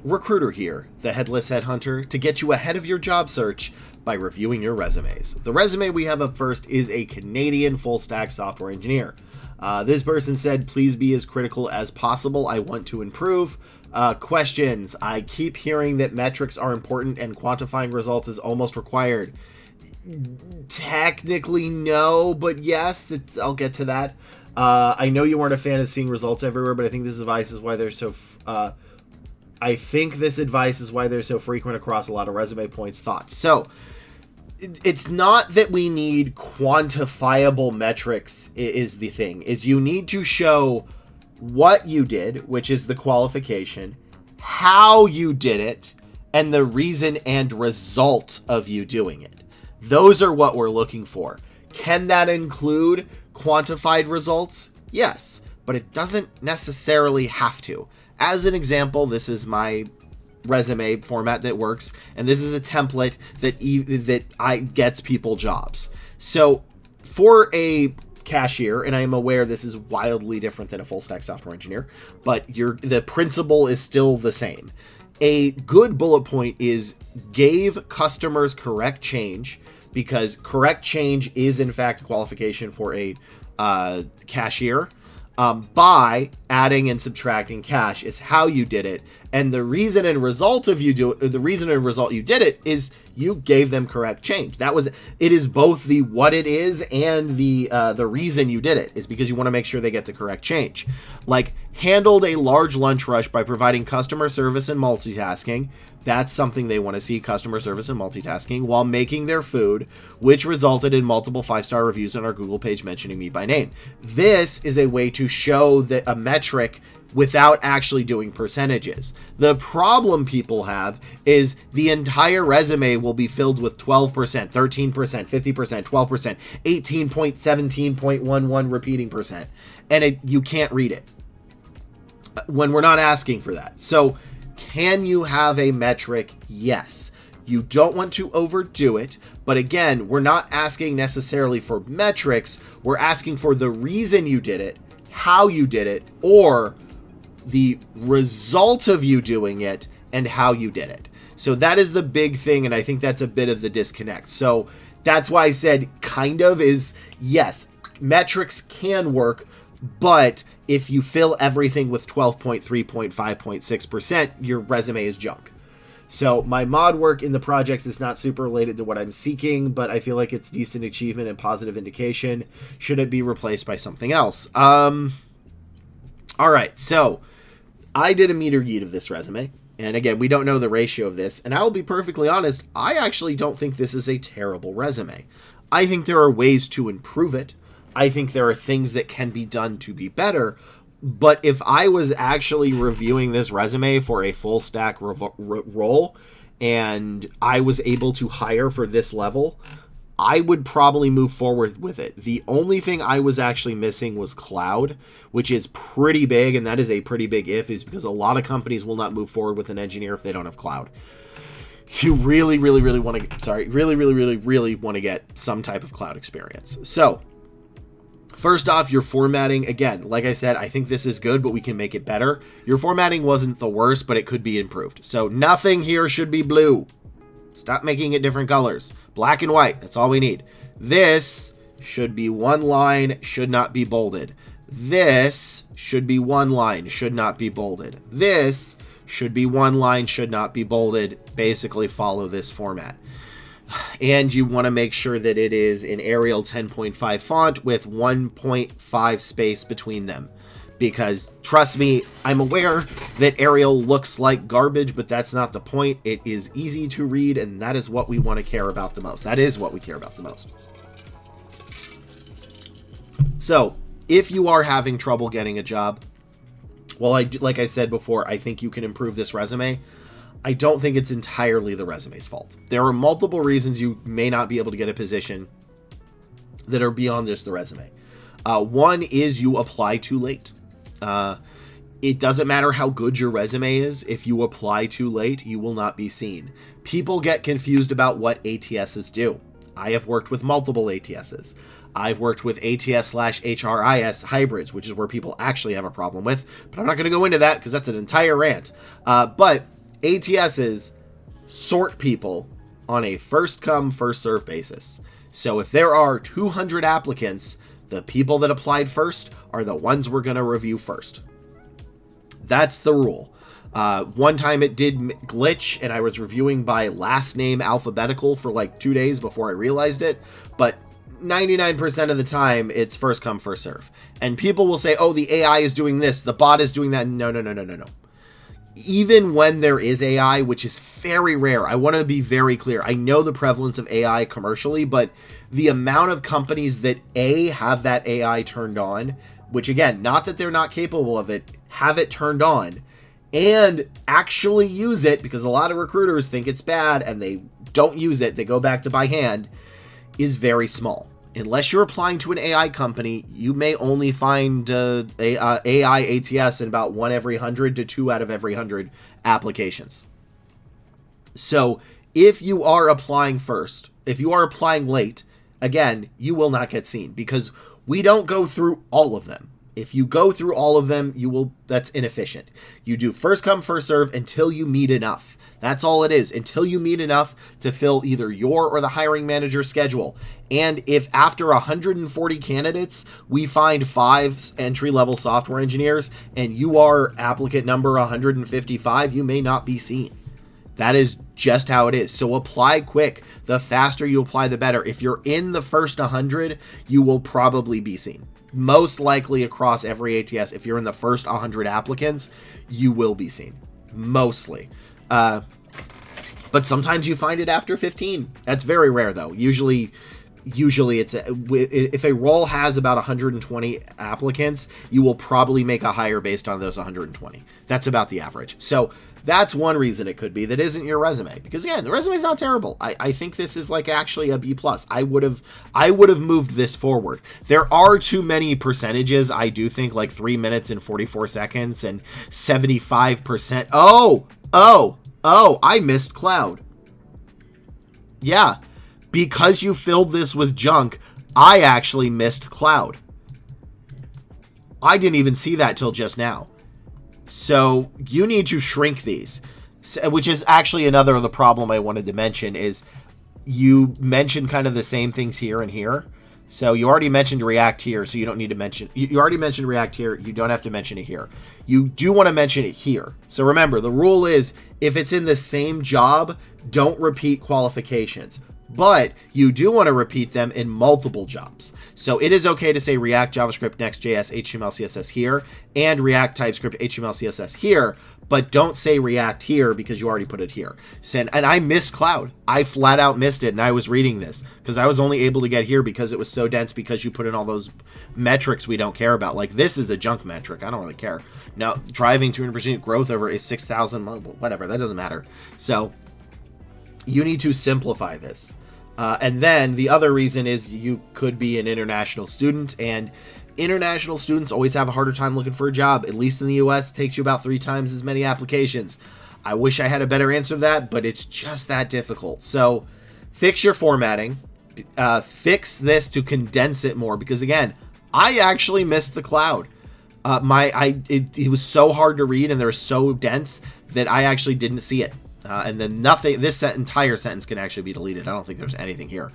Recruiter here, the headless headhunter, to get you ahead of your job search by reviewing your resumes. The resume we have up first is a Canadian full-stack software engineer. This person said, please be as critical as possible. I want to improve. Questions. I keep hearing that metrics are important and quantifying results is almost required. Technically, no, but yes, I'll get to that. I know you weren't a fan of seeing results everywhere, but I think this advice is why they're so... frequent across a lot of resume points. Thoughts. So, it's not that we need quantifiable metrics is the thing. Is you need to show what you did, which is the qualification, how you did it, and the reason and result of you doing it. Those are what we're looking for. Can that include quantified results? Yes, but it doesn't necessarily have to. As an example, this is my resume format that works, and this is a template that gets people jobs. So for a cashier, and I am aware this is wildly different than a full stack software engineer, but the principle is still the same. A good bullet point is gave customers correct change, because correct change is in fact a qualification for a cashier. By adding and subtracting cash is how you did it, and the reason and result you did it is you gave them correct change. It is both the what it is and the reason you did it is because you want to make sure they get the correct change. Like, handled a large lunch rush by providing customer service and multitasking. That's something they want to see, customer service and multitasking, while making their food, which resulted in multiple 5-star reviews on our Google page mentioning me by name. This is a way to show that a metric without actually doing percentages. The problem people have is the entire resume will be filled with 12%, 13%, 50%, 12%, 18.17.11 repeating percent, and you can't read it when we're not asking for that. So, can you have a metric? Yes. You don't want to overdo it, but again, we're not asking necessarily for metrics. We're asking for the reason you did it, how you did it, or the result of you doing it and how you did it. So that is the big thing, and I think that's a bit of the disconnect. So that's why I said kind of is, yes, metrics can work, but if you fill everything with 12.3.5.6%, your resume is junk. So my mod work in the projects is not super related to what I'm seeking, but I feel like it's decent achievement and positive indication. Should it be replaced by something else? All right, so I did a meter yeet of this resume. And again, we don't know the ratio of this. And I'll be perfectly honest, I actually don't think this is a terrible resume. I think there are ways to improve it. I think there are things that can be done to be better, but if I was actually reviewing this resume for a full stack role and I was able to hire for this level, I would probably move forward with it. The only thing I was actually missing was cloud, which is pretty big, and that is a pretty big if, is because a lot of companies will not move forward with an engineer if they don't have cloud. You really want to get some type of cloud experience. So, first off, your formatting, again, like I said, I think this is good, but we can make it better. Your formatting wasn't the worst, but it could be improved. So nothing here should be blue. Stop making it different colors. Black and white, that's all we need. This should be one line, should not be bolded. This should be one line, should not be bolded. This should be one line, should not be bolded. Basically follow this format. And you want to make sure that it is in Arial 10.5 font with 1.5 space between them. Because, trust me, I'm aware that Arial looks like garbage, but that's not the point. It is easy to read, and that is what we want to care about the most. That is what we care about the most. So, if you are having trouble getting a job, well, like I said before, I think you can improve this resume. I don't think it's entirely the resume's fault. There are multiple reasons you may not be able to get a position that are beyond just the resume. One is you apply too late. It doesn't matter how good your resume is. If you apply too late, you will not be seen. People get confused about what ATSs do. I have worked with multiple ATSs. I've worked with ATS/HRIS hybrids, which is where people actually have a problem with, but I'm not going to go into that because that's an entire rant. But ATSs sort people on a first come, first serve basis. So if there are 200 applicants, the people that applied first are the ones we're going to review first. That's the rule. One time it did glitch and I was reviewing by last name alphabetical for like 2 days before I realized it. But 99% of the time it's first come, first serve. And people will say, oh, the AI is doing this, the bot is doing that. No. Even when there is AI, which is very rare, I want to be very clear. I know the prevalence of AI commercially, but the amount of companies that have that AI turned on, which again, not that they're not capable of it, have it turned on and actually use it, because a lot of recruiters think it's bad and they don't use it, they go back to by hand, is very small. Unless you're applying to an AI company, you may only find AI ATS in about 1 every 100 to 2 out of every 100 applications. So if you are applying first, if you are applying late, again, you will not get seen because we don't go through all of them. If you go through all of them, that's inefficient. You do first come, first serve until you meet enough. That's all it is, until you meet enough to fill either your or the hiring manager's schedule. And if after 140 candidates, we find 5 entry-level software engineers and you are applicant number 155, you may not be seen. That is just how it is. So apply quick. The faster you apply, the better. If you're in the first 100, you will probably be seen. Most likely across every ATS, if you're in the first 100 applicants, you will be seen. Mostly. But sometimes you find it after 15. That's very rare though. Usually it's if a role has about 120 applicants, you will probably make a hire based on those 120. That's about the average. So that's one reason it could be that isn't your resume, because again, the resume is not terrible. I think this is like actually a B+. I would have moved this forward. There are too many percentages. I do think like 3 minutes and 44 seconds and 75%. Oh, I missed cloud. Yeah, because you filled this with junk, I actually missed cloud. I didn't even see that till just now. So you need to shrink these, which is actually another of the problem I wanted to mention is you mentioned kind of the same things here and here. So you already mentioned React here, so you don't need to mention, you already mentioned React here, you don't have to mention it here. You do want to mention it here. So remember, the rule is if it's in the same job, don't repeat qualifications. But you do want to repeat them in multiple jobs. So it is okay to say React, JavaScript, Next.js, HTML, CSS here, and React, TypeScript, HTML, CSS here, but don't say React here because you already put it here. And I missed cloud. I flat out missed it, and I was reading this because I was only able to get here because it was so dense because you put in all those metrics we don't care about. Like this is a junk metric. I don't really care. Now, driving 200% growth over is 6,000, whatever. That doesn't matter. So you need to simplify this. And then the other reason is you could be an international student, and international students always have a harder time looking for a job. At least in the US, it takes you about 3 times as many applications. I wish I had a better answer to that, but it's just that difficult. So fix your formatting. Fix this to condense it more, because again, I actually missed the cloud. It was so hard to read and they're so dense that I actually didn't see it. And then nothing, this entire sentence can actually be deleted. I don't think there's anything here.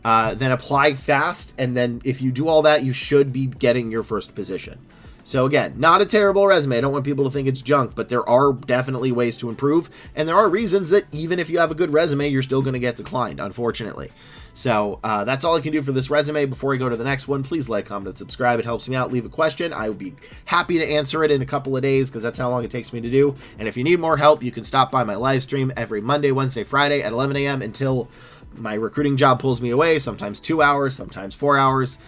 Then apply fast. And then if you do all that, you should be getting your first position. So again, not a terrible resume. I don't want people to think it's junk, but there are definitely ways to improve. And there are reasons that even if you have a good resume, you're still going to get declined, unfortunately. So that's all I can do for this resume. Before I go to the next one, please like, comment, and subscribe. It helps me out. Leave a question. I would be happy to answer it in a couple of days because that's how long it takes me to do. And if you need more help, you can stop by my live stream every Monday, Wednesday, Friday at 11 a.m. until my recruiting job pulls me away, sometimes 2 hours, sometimes 4 hours,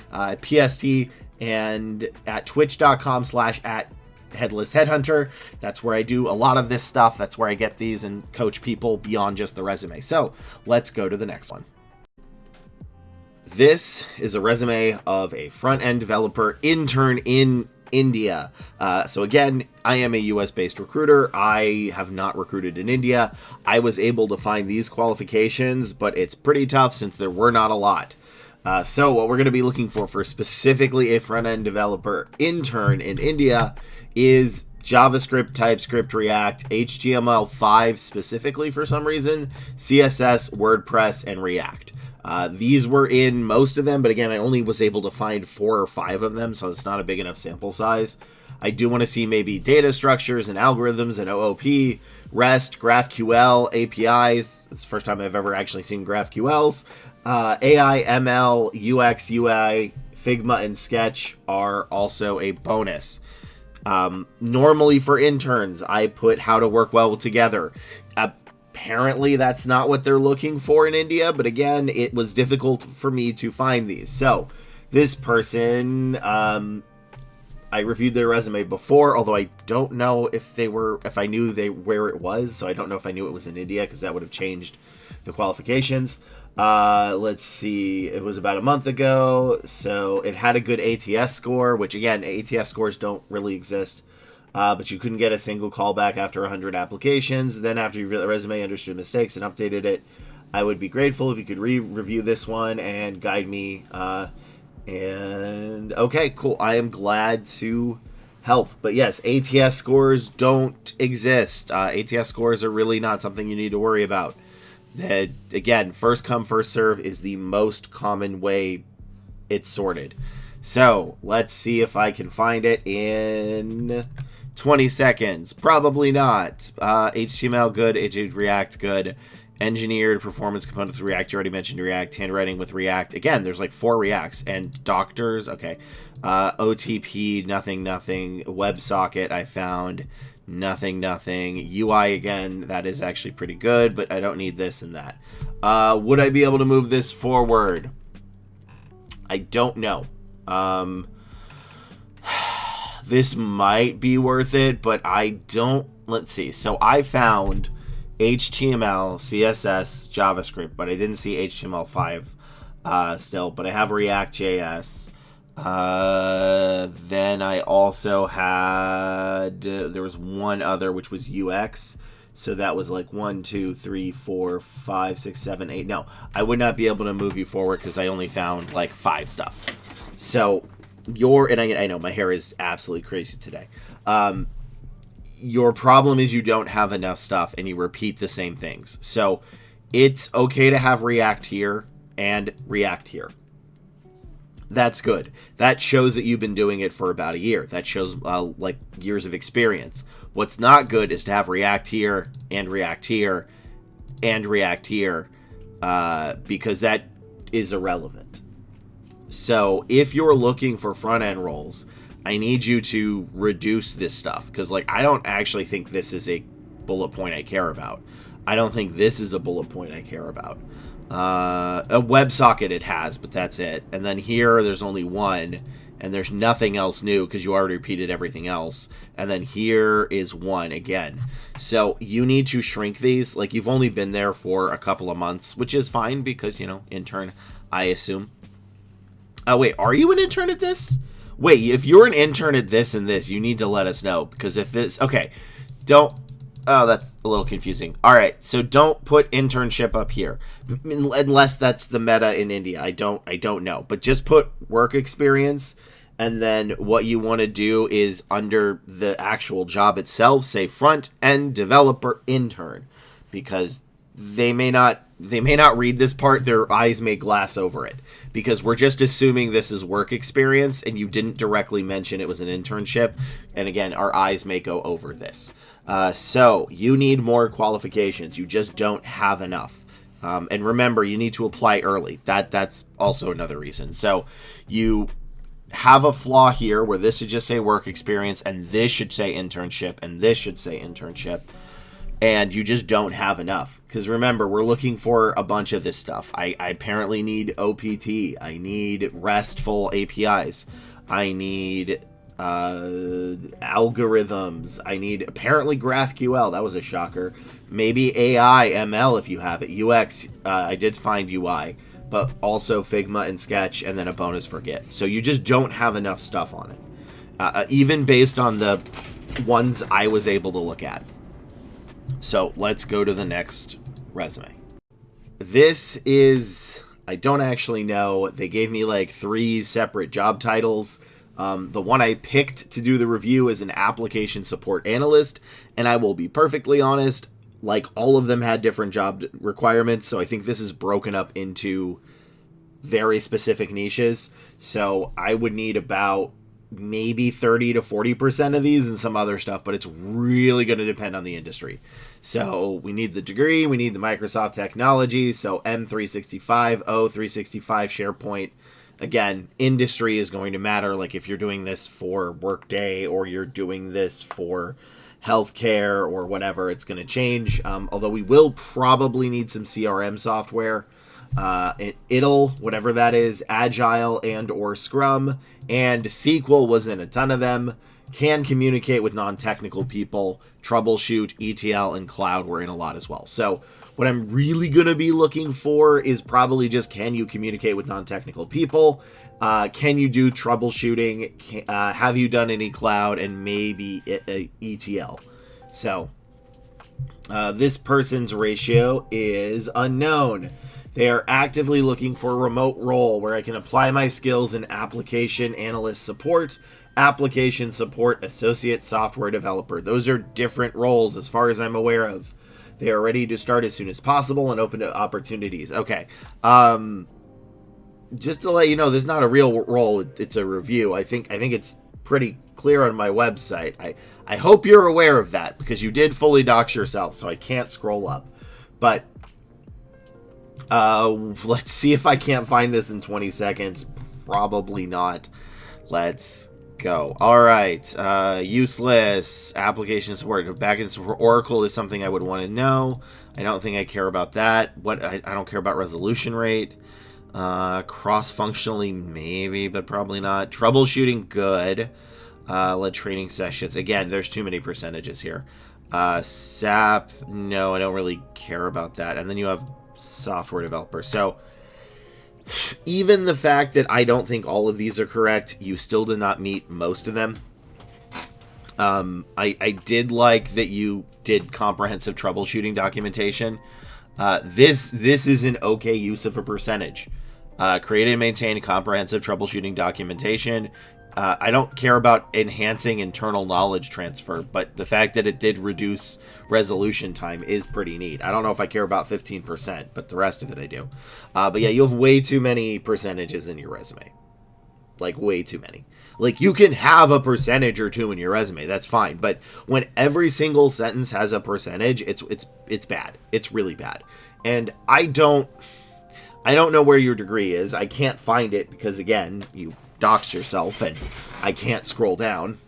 PST, and at twitch.com/@headlessheadhunter. That's where I do a lot of this stuff. That's where I get these and coach people beyond just the resume. So let's go to the next one. This is a resume of a front-end developer intern in India. So again, I am a US-based recruiter. I have not recruited in India. I was able to find these qualifications, but it's pretty tough since there were not a lot. So what we're going to be looking for specifically a front-end developer intern in India is JavaScript, TypeScript, React, HTML5 specifically for some reason, CSS, WordPress, and React. These were in most of them, but again, I only was able to find 4 or 5 of them, so it's not a big enough sample size. I do want to see maybe data structures and algorithms and OOP, REST, GraphQL, APIs. It's the first time I've ever actually seen GraphQLs. AI, ML, UX, UI, Figma, and Sketch are also a bonus. Normally for interns, I put how to work well together. Apparently that's not what they're looking for in India, but again, it was difficult for me to find these. So this person, I reviewed their resume before, although I don't know if I knew where it was. So I don't know if I knew it was in India, because that would have changed the qualifications. Let's see, it was about a month ago, so it had a good ATS score, which again, ATS scores don't really exist, but you couldn't get a single callback after 100 applications. Then after you read the resume, understood mistakes, and updated it. I would be grateful if you could review this one and guide me, and okay, cool, I am glad to help. But yes, ATS scores don't exist. ATS scores are really not something you need to worry about. That, again, first come, first serve is the most common way it's sorted. So, let's see if I can find it in 20 seconds. Probably not. HTML, good. React, good. Engineered performance components with React. You already mentioned React. Handwriting with React. Again, there's like 4 Reacts. And doctors, okay. OTP, nothing. WebSocket, I found. Nothing. UI, again, that is actually pretty good, but I don't need this and that. Would I be able to move this forward? I don't know. This might be worth it, but I don't. Let's see. So I found HTML, CSS, JavaScript, but I didn't see HTML5 still, but I have React.js. Then I also had, there was one other, which was UX. So that was like 1, 2, 3, 4, 5, 6, 7, 8. No, I would not be able to move you forward because I only found like 5 stuff. So and I know my hair is absolutely crazy today. Your problem is you don't have enough stuff and you repeat the same things. So it's okay to have React here and React here. That's good. That shows that you've been doing it for about a year. That shows like years of experience. What's not good is to have React here and React here and React here, because that is irrelevant. So if you're looking for front-end roles, I need you to reduce this stuff, because like I don't actually think this is a bullet point I care about. I don't think this is a bullet point I care about. A WebSocket it has, but that's it. And then here there's only one, and there's nothing else new because you already repeated everything else. And then here is one again. So you need to shrink these. Like, you've only been there for a couple of months, which is fine because, you know, intern, I assume. Oh, wait, are you an intern at this? Wait, if you're an intern at this and this, you need to let us know, because if this, okay, don't. Oh, that's a little confusing. All right, so don't put internship up here, unless that's the meta in India. I don't know, but just put work experience, and then what you want to do is under the actual job itself, say front end developer intern, because they may not read this part. Their eyes may glass over it, because we're just assuming this is work experience, and you didn't directly mention it was an internship. And again, our eyes may go over this. So you need more qualifications. You just don't have enough. And remember, you need to apply early. That's also another reason. So you have a flaw here where this should just say work experience, and this should say internship, and this should say internship. And you just don't have enough. Because remember, we're looking for a bunch of this stuff. I apparently need OPT. I need RESTful APIs. I need algorithms. I need apparently GraphQL. That was a shocker. Maybe AI, ML if you have it. UX, I did find UI. But also Figma and Sketch, and then a bonus for Git. So you just don't have enough stuff on it. Even based on the ones I was able to look at. So let's go to the next resume. This is, I don't actually know. They gave me like 3 separate job titles. The one I picked to do the review is an application support analyst, and I will be perfectly honest, like all of them had different job requirements, so I think this is broken up into very specific niches. So I would need about maybe 30 to 40% of these and some other stuff, but it's really going to depend on the industry. So we need the degree, we need the Microsoft technology, so M365, O365, SharePoint. Again, industry is going to matter. Like if you're doing this for Workday or you're doing this for healthcare or whatever, it's going to change. Although we will probably need some CRM software, ITIL, whatever that is, Agile and or Scrum, and SQL was in a ton of them. Can communicate with non-technical people, troubleshoot, ETL, and cloud were in a lot as well. So what I'm really going to be looking for is probably just, can you communicate with non-technical people? Can you do troubleshooting? Have you done any cloud, and maybe ETL? So this person's ratio is unknown. They are actively looking for a remote role where I can apply my skills in application analyst support, application support associate software developer. Those are different roles as far as I'm aware of. They are ready to start as soon as possible and open to opportunities. Okay. Just to let you know, this is not a real role. It's a review. I think it's pretty clear on my website. I hope you're aware of that, because you did fully dox yourself, so I can't scroll up. But let's see if I can't find this in 20 seconds. Probably not. Let's go. All right. Useless application support. Backend support. Oracle is something I would want to know. I don't think I care about that. I don't care about resolution rate. Cross-functionally, maybe, but probably not. Troubleshooting, good. Lead training sessions. Again, there's too many percentages here. SAP, no, I don't really care about that. And then you have software developer. So even the fact that I don't think all of these are correct, you still did not meet most of them. I did like that you did comprehensive troubleshooting documentation. This is an okay use of a percentage. Create and maintain comprehensive troubleshooting documentation. I don't care about enhancing internal knowledge transfer, but the fact that it did reduce resolution time is pretty neat. I don't know if I care about 15%, but the rest of it I do. But yeah, you have way too many percentages in your resume. Like, way too many. Like, you can have a percentage or two in your resume, that's fine. But when every single sentence has a percentage, it's bad. It's really bad. And I don't know where your degree is. I can't find it because, again, you doxed yourself and I can't scroll down.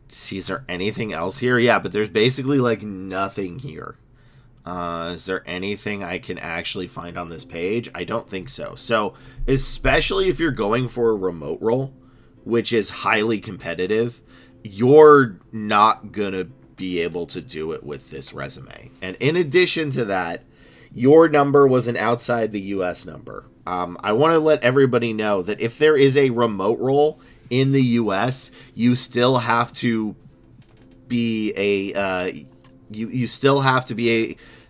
See, is there anything else here? Yeah, but there's basically like nothing here. Is there anything I can actually find on this page? I don't think so. So, especially if you're going for a remote role, which is highly competitive, you're not gonna be able to do it with this resume. And in addition to that, your number was an outside the U.S. number. I want to let everybody know that if there is a remote role in the U.S., you still have to be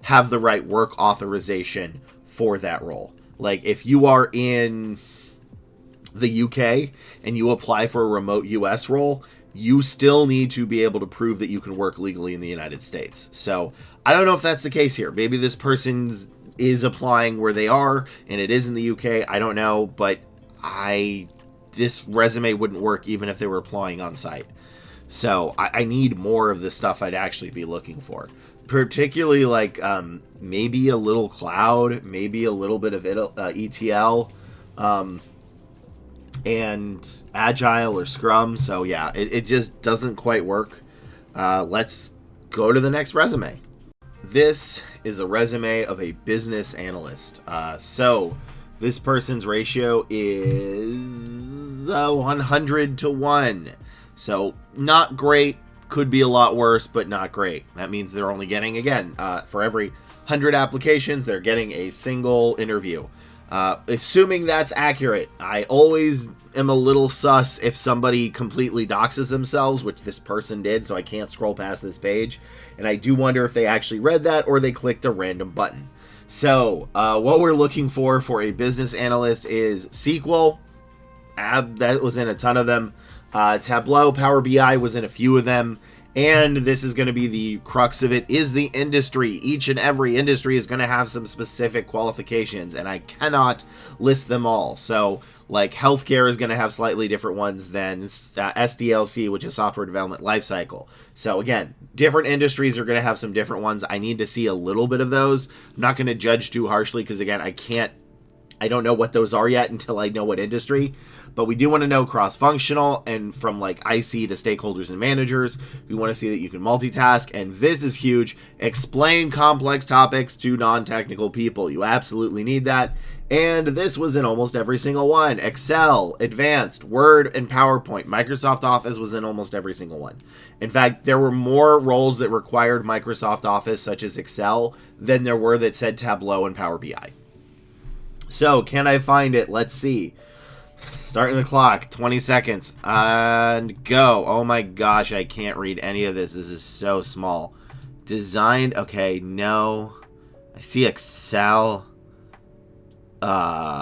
have the right work authorization for that role. Like if you are in the UK and you apply for a remote US role, you still need to be able to prove that you can work legally in the United States. So I don't know if that's the case here. Maybe this person is applying where they are and it is in the UK. I don't know, but this resume wouldn't work even if they were applying on site. So I need more of the stuff I'd actually be looking for. Particularly like maybe a little cloud, maybe a little bit of ETL, and Agile or Scrum. So yeah, it just doesn't quite work. Let's go to the next resume. This is a resume of a business analyst. So this person's ratio is 100 to 1. So not great. Could be a lot worse, but not great. That means they're only getting, again, for every 100 applications, they're getting a single interview. Assuming that's accurate, I always am a little sus if somebody completely doxes themselves, which this person did, so I can't scroll past this page. And I do wonder if they actually read that or they clicked a random button. So, what we're looking for a business analyst is SQL, that was in a ton of them. Tableau, Power BI was in a few of them. And this is going to be the crux of it, is the industry. Each and every industry is going to have some specific qualifications, and I cannot list them all. So, like, healthcare is going to have slightly different ones than SDLC, which is Software Development Lifecycle. So, again, different industries are going to have some different ones. I need to see a little bit of those. I'm not going to judge too harshly because, again, I don't know what those are yet until I know what industry. But we do want to know cross-functional, and from like IC to stakeholders and managers. We want to see that you can multitask, and this is huge. Explain complex topics to non-technical people. You absolutely need that. And this was in almost every single one. Excel, Advanced, Word, and PowerPoint. Microsoft Office was in almost every single one. In fact, there were more roles that required Microsoft Office, such as Excel, than there were that said Tableau and Power BI. So, can I find it? Let's see. Starting the clock, 20 seconds, and go. Oh my gosh, I can't read any of this. This is so small. Designed, okay, no. I see Excel. God,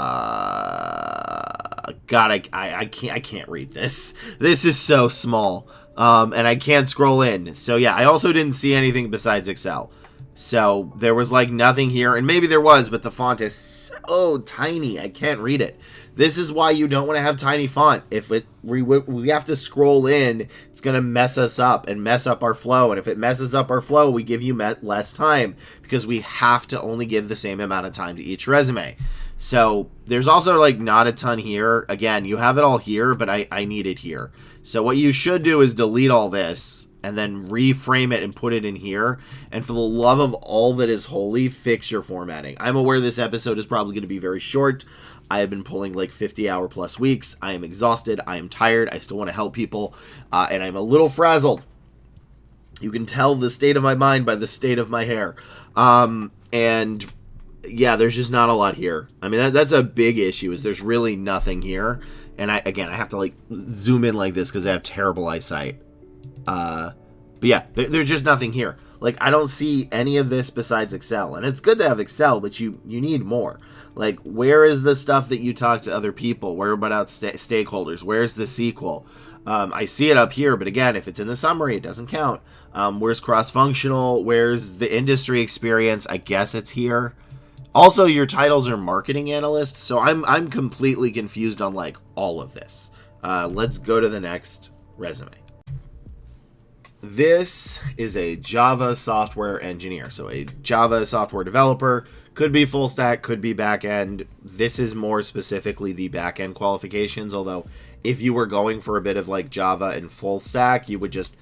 I can't read this. This is so small. And I can't scroll in. So yeah, I also didn't see anything besides Excel. So there was like nothing here, and maybe there was, but the font is so tiny, I can't read it. This is why you don't want to have tiny font. If we have to scroll in, it's going to mess us up and mess up our flow. And if it messes up our flow, we give you less time because we have to only give the same amount of time to each resume. So there's also like not a ton here. Again, you have it all here, but I need it here. So what you should do is delete all this and then reframe it and put it in here. And for the love of all that is holy, fix your formatting. I'm aware this episode is probably going to be very short. I have been pulling like 50-hour plus weeks. I am exhausted. I am tired. I still want to help people. And I'm a little frazzled. You can tell the state of my mind by the state of my hair. And yeah, there's just not a lot here. I mean, that's a big issue, is there's really nothing here. And I have to like zoom in like this because I have terrible eyesight. But yeah, there's just nothing here. Like, I don't see any of this besides Excel. And it's good to have Excel, but you need more. Like, where is the stuff that you talk to other people? Where about stakeholders? Where's the SQL? I see it up here, but again, if it's in the summary, it doesn't count. Where's cross-functional? Where's the industry experience? I guess it's here. Also, your titles are marketing analyst, so I'm completely confused on, like, all of this. Let's go to the next resume. This is a Java software engineer, so a Java software developer. Could be full stack, could be back end. This is more specifically the back end qualifications, although if you were going for a bit of like Java and full stack, you would just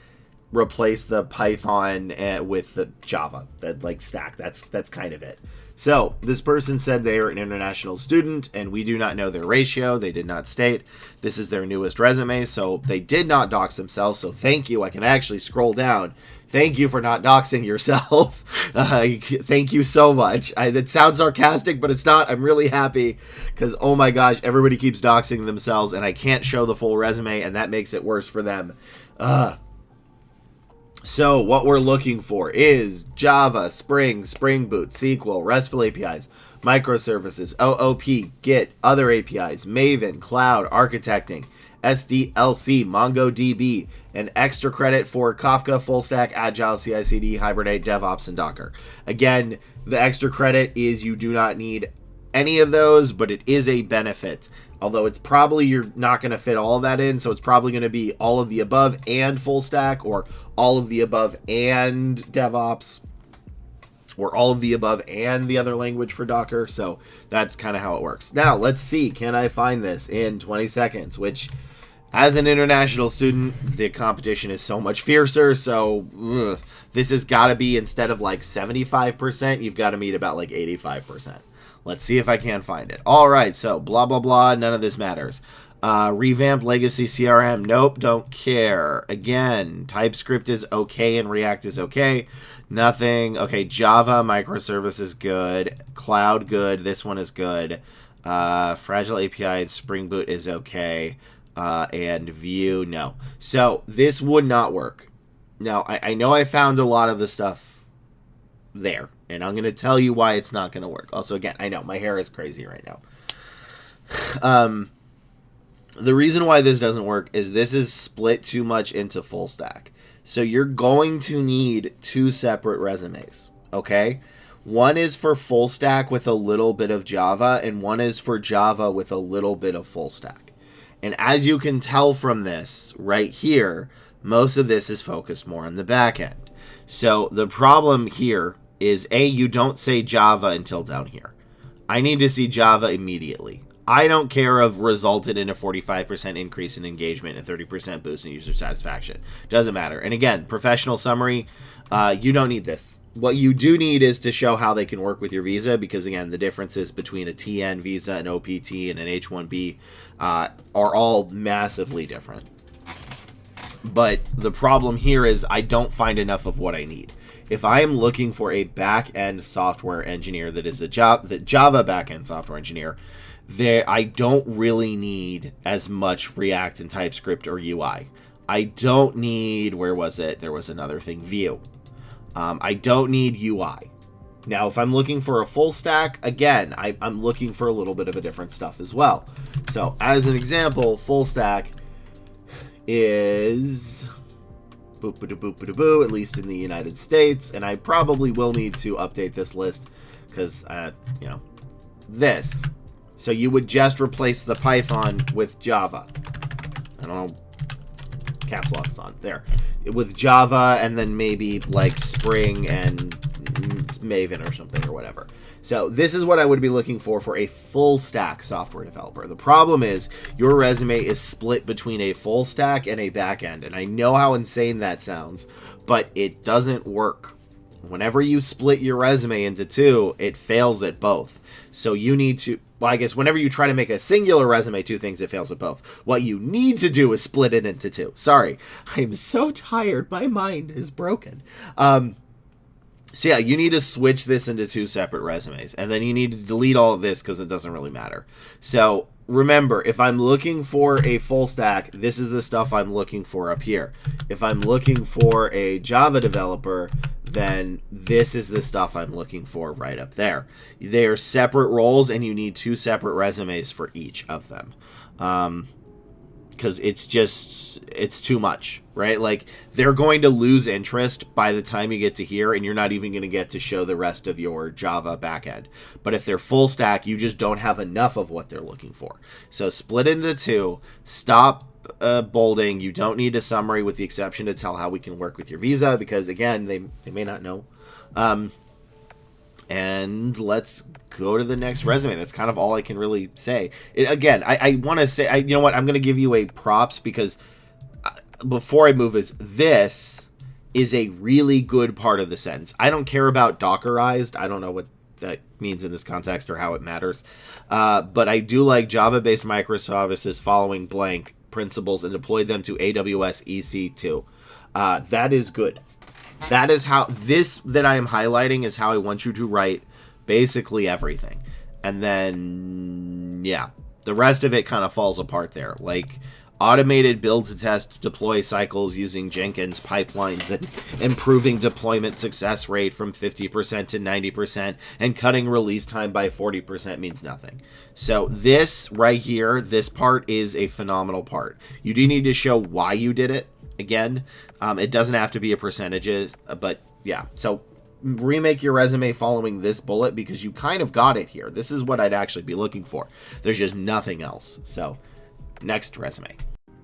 replace the Python with the Java, that like stack. That's kind of it. So this person said they are an international student, and we do not know their ratio. They did not state. This is their newest resume, so they did not dox themselves. So thank you. I can actually scroll down. Thank you for not doxing yourself. Thank you so much. It sounds sarcastic, but it's not. I'm really happy because, oh my gosh, everybody keeps doxing themselves, and I can't show the full resume, and that makes it worse for them. So what we're looking for is Java, Spring, Spring Boot, SQL, RESTful APIs, microservices, OOP, Git, other APIs, Maven, Cloud, Architecting, SDLC, MongoDB, and extra credit for Kafka, Full Stack, Agile, CI/CD, Hibernate, DevOps, and Docker. Again, the extra credit is you do not need any of those, but it is a benefit. Although it's probably you're not going to fit all of that in, so it's probably going to be all of the above and full stack, or all of the above and DevOps, or all of the above and the other language for Docker. So that's kind of how it works. Now, let's see. Can I find this in 20 seconds? Which, as an international student, the competition is so much fiercer. So this has got to be, instead of like 75%, you've got to meet about like 85%. Let's see if I can find it. All right, so blah, blah, blah. None of this matters. Revamped legacy CRM. Nope, don't care. Again, TypeScript is okay and React is okay. Nothing. Okay, Java, microservices, good. Cloud, good. This one is good. Fragile API and Spring Boot is okay. And Vue, no. So this would not work. Now, I know I found a lot of the stuff there, and I'm going to tell you why it's not going to work. Also, again, I know my hair is crazy right now. The reason why this doesn't work is this is split too much into full stack. So you're going to need two separate resumes, okay? One is for full stack with a little bit of Java, and one is for Java with a little bit of full stack. And as you can tell from this right here, most of this is focused more on the back end. So the problem here is, A, you don't say Java until down here. I need to see Java immediately. I don't care if resulted in a 45% increase in engagement and 30% boost in user satisfaction. Doesn't matter. And again, professional summary, you don't need this. What you do need is to show how they can work with your visa, because again, the differences between a TN visa, an OPT, and an H-1B are all massively different. But the problem here is I don't find enough of what I need. If I am looking for a back-end software engineer that is the Java back-end software engineer, I don't really need as much React and TypeScript or UI. I don't need, where was it? There was another thing, Vue. I don't need UI. Now, if I'm looking for a full stack, again, I'm looking for a little bit of a different stuff as well. So, as an example, full stack is boop-a-doo-boop-a-doo-boo, at least in the United States, and I probably will need to update this list because, this. So you would just replace the Python with Java. I don't know, caps lock's on, there. With Java and then maybe like Spring and Maven or something or whatever. So this is what I would be looking for a full stack software developer. The problem is your resume is split between a full stack and a back end. And I know how insane that sounds, but it doesn't work. Whenever you split your resume into two, it fails at both. So you need to, well, I guess whenever you try to make a singular resume two things, it fails at both. What you need to do is split it into two. Sorry, I'm so tired. My mind is broken. So yeah, you need to switch this into two separate resumes, and then you need to delete all of this because it doesn't really matter. So remember, if I'm looking for a full stack, this is the stuff I'm looking for up here. If I'm looking for a Java developer, then this is the stuff I'm looking for right up there. They're separate roles, and you need two separate resumes for each of them. Because it's too much, right? Like, they're going to lose interest by the time you get to here, and you're not even going to get to show the rest of your Java backend. But if they're full stack, you just don't have enough of what they're looking for. So split into two, stop bolding. You don't need a summary with the exception to tell how we can work with your visa, because again, they may not know. And let's go to the next resume. That's kind of all I can really say. I want to say, you know what? I'm going to give you a props because before I move this is a really good part of the sentence. I don't care about Dockerized. I don't know what that means in this context or how it matters. But I do like Java-based microservices following blank principles and deployed them to AWS EC2. That is good. That is how this that I am highlighting is how I want you to write basically everything. And then, yeah, the rest of it kind of falls apart there. Like automated build to test deploy cycles using Jenkins pipelines and improving deployment success rate from 50% to 90% and cutting release time by 40% means nothing. So this right here, this part is a phenomenal part. You do need to show why you did it. Again, it doesn't have to be a percentage, but yeah. So remake your resume following this bullet because you kind of got it here. This is what I'd actually be looking for. There's just nothing else. So next resume.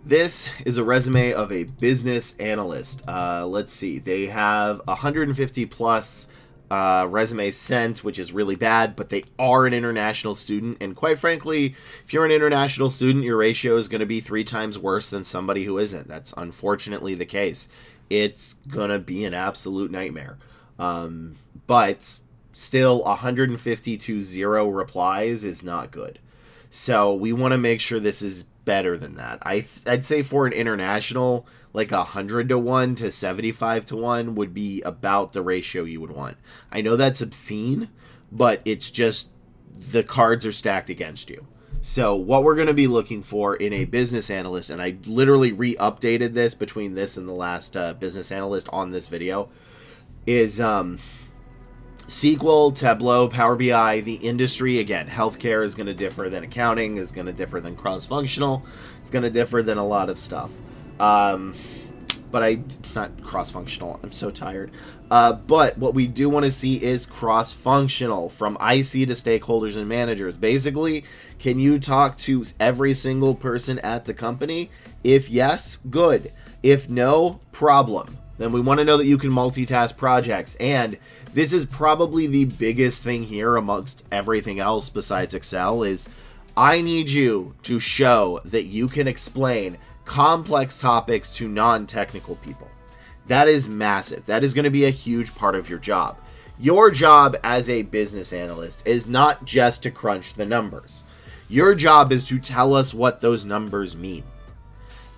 This is a resume of a business analyst. Let's see. They have 150 plus resumes sent, which is really bad, but they are an international student. And quite frankly, if you're an international student, your ratio is going to be 3 times worse than somebody who isn't. That's unfortunately the case. It's going to be an absolute nightmare. But still 150 to 0 replies is not good. So we want to make sure this is better than that. I'd say for an international, like 100 to 1 to 75 to 1 would be about the ratio you would want. I know that's obscene, but it's just the cards are stacked against you. So what we're going to be looking for in a business analyst, and I literally re-updated this between this and the last business analyst on this video, is SQL, Tableau, Power BI, the industry, again, healthcare is going to differ than accounting, is going to differ than cross-functional, it's going to differ than a lot of stuff. But not cross-functional, I'm so tired. But what we do want to see is cross-functional, from IC to stakeholders and managers. Basically, can you talk to every single person at the company? If yes, good. If no, problem. Then we want to know that you can multitask projects. And this is probably the biggest thing here amongst everything else besides Excel is I need you to show that you can explain complex topics to non-technical people. That is massive. That is going to be a huge part of your job. Your job as a business analyst is not just to crunch the numbers. Your job is to tell us what those numbers mean.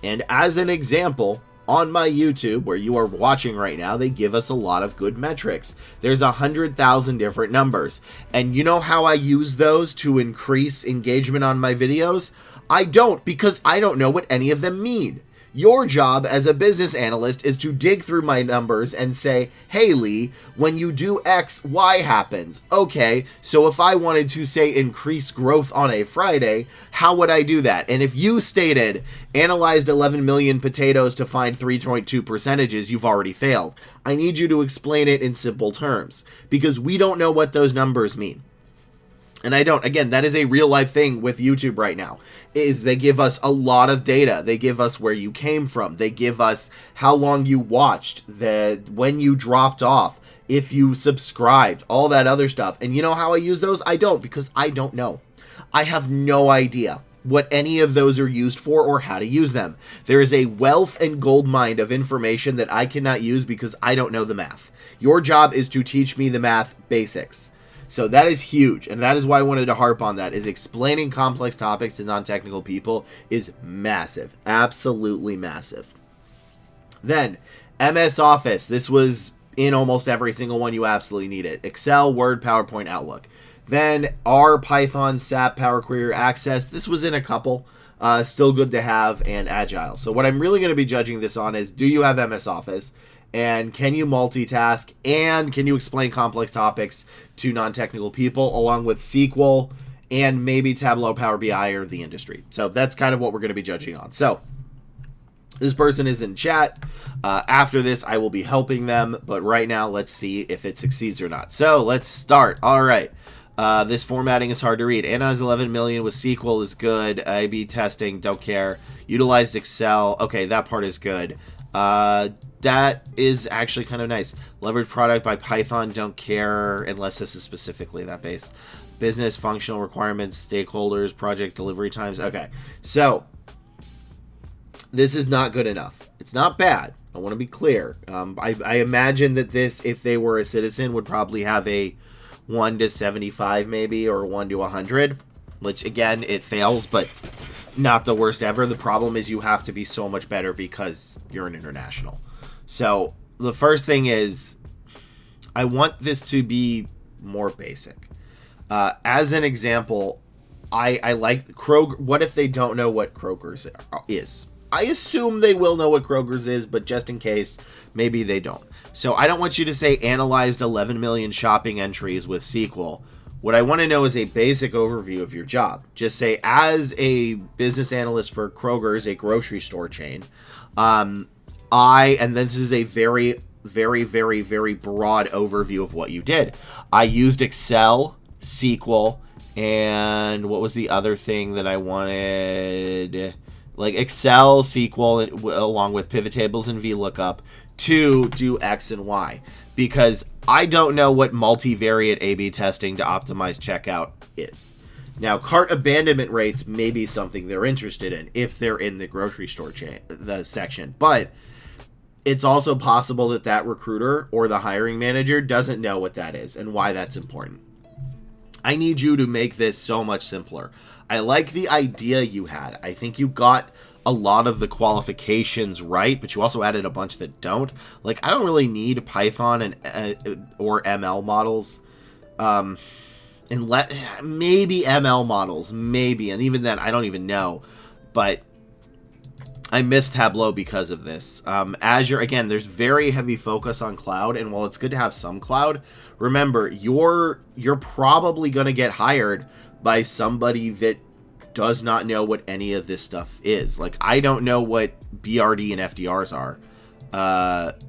And as an example, on my YouTube, where you are watching right now, they give us a lot of good metrics. There's 100,000 different numbers. And you know how I use those to increase engagement on my videos? I don't, because I don't know what any of them mean. Your job as a business analyst is to dig through my numbers and say, hey Lee, when you do X, Y happens. Okay, so if I wanted to say increase growth on a Friday, how would I do that? And if you stated, analyzed 11 million potatoes to find 3.2 percentages, you've already failed. I need you to explain it in simple terms, because we don't know what those numbers mean. And I don't. Again, that is a real life thing with YouTube right now, is they give us a lot of data. They give us where you came from. They give us how long you watched, when you dropped off, if you subscribed, all that other stuff. And you know how I use those? I don't, because I don't know. I have no idea what any of those are used for or how to use them. There is a wealth and gold mine of information that I cannot use because I don't know the math. Your job is to teach me the math basics. So that is huge, and that is why I wanted to harp on that, is explaining complex topics to non-technical people is massive. Absolutely massive. Then, MS Office. This was in almost every single one you absolutely need it. Excel, Word, PowerPoint, Outlook. Then R, Python, SAP, Power Query, Access. This was in a couple. Still good to have, and Agile. So what I'm really going to be judging this on is, do you have MS Office? And can you multitask? And can you explain complex topics to non-technical people, along with SQL and maybe Tableau, Power BI, or the industry? So that's kind of what we're going to be judging on. So this person is in chat. After this, I will be helping them. But right now, let's see if it succeeds or not. So let's start. All right. This formatting is hard to read. Analyze 11 million with SQL is good. A/B testing, don't care. Utilized Excel. Okay, that part is good. That is actually kind of nice. Leverage product by Python, don't care unless this is specifically that based. Business functional requirements, stakeholders, project delivery times. Okay, so this is not good enough. It's not bad. I want to be clear. I imagine that this, if they were a citizen, would probably have a 1 to 75 maybe, or 1 to 100, which again, it fails, but not the worst ever. The problem is you have to be so much better because you're an international. So the first thing is, I want this to be more basic. As an example, I like Kroger. What if they don't know what Kroger's is? I assume they will know what Kroger's is, but just in case, maybe they don't. So I don't want you to say analyzed 11 million shopping entries with SQL. What I want to know is a basic overview of your job. Just say, as a business analyst for Kroger's, a grocery store chain, and this is a very, very, very, very broad overview of what you did. I used Excel, SQL, and what was the other thing that I wanted? Like Excel, SQL, along with pivot tables and VLOOKUP to do X and Y. Because I don't know what multivariate A/B testing to optimize checkout is. Now, cart abandonment rates may be something they're interested in if they're in the grocery store section. But it's also possible that that recruiter or the hiring manager doesn't know what that is and why that's important. I need you to make this so much simpler. I like the idea you had. I think you got a lot of the qualifications right, but you also added a bunch that don't. Like, I don't really need Python and or ML models. And maybe ML models, maybe. And even then, I don't even know. But I miss Tableau because of this. Azure, again, there's very heavy focus on cloud, and while it's good to have some cloud, remember, you're probably going to get hired by somebody that does not know what any of this stuff is. Like, I don't know what BRD and FDRs are,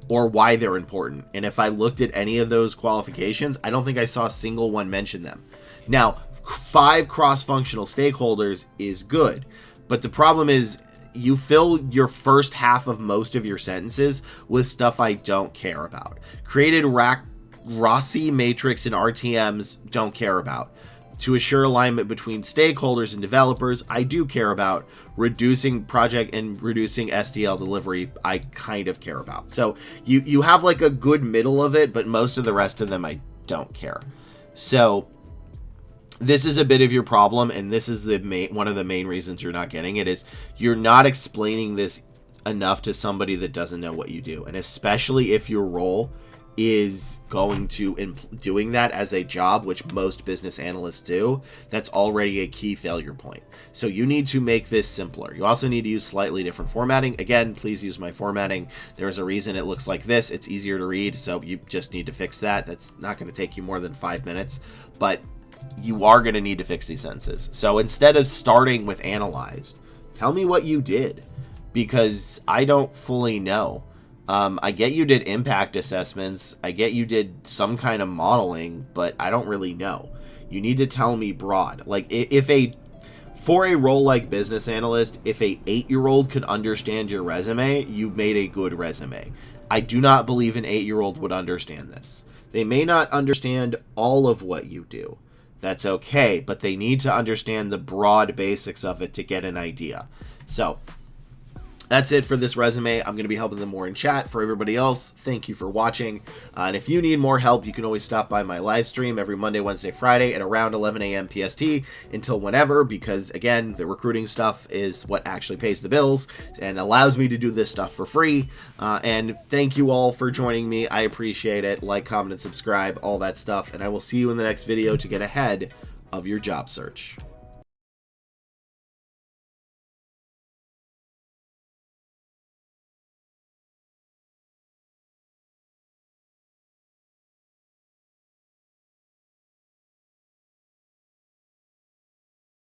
or why they're important. And if I looked at any of those qualifications, I don't think I saw a single one mention them. Now, 5 cross-functional stakeholders is good, but the problem is, you fill your first half of most of your sentences with stuff I don't care about. Created Rossi matrix and RTMs, don't care about. To assure alignment between stakeholders and developers, I do care about. Reducing project and reducing SDL delivery, I kind of care about. So you have like a good middle of it, but most of the rest of them I don't care. So this is a bit of your problem, and this is one of the main reasons you're not getting it, is you're not explaining this enough to somebody that doesn't know what you do. And especially if your role is going to doing that as a job, which most business analysts do, that's already a key failure point. So you need to make this simpler. You also need to use slightly different formatting. Again, please use my formatting. There's a reason it looks like this. It's easier to read, so you just need to fix that. That's not going to take you more than 5 minutes, but you are going to need to fix these sentences. So instead of starting with analyzed, tell me what you did, because I don't fully know. I get you did impact assessments. I get you did some kind of modeling, but I don't really know. You need to tell me broad. Like, for a role like business analyst, if a 8-year-old could understand your resume, you made a good resume. I do not believe an 8-year-old would understand this. They may not understand all of what you do. That's okay, but they need to understand the broad basics of it to get an idea. So that's it for this resume. I'm going to be helping them more in chat. For everybody else, thank you for watching. And if you need more help, you can always stop by my live stream every Monday, Wednesday, Friday at around 11 a.m. PST until whenever, because again, the recruiting stuff is what actually pays the bills and allows me to do this stuff for free. And thank you all for joining me. I appreciate it. Like, comment, and subscribe, all that stuff. And I will see you in the next video to get ahead of your job search.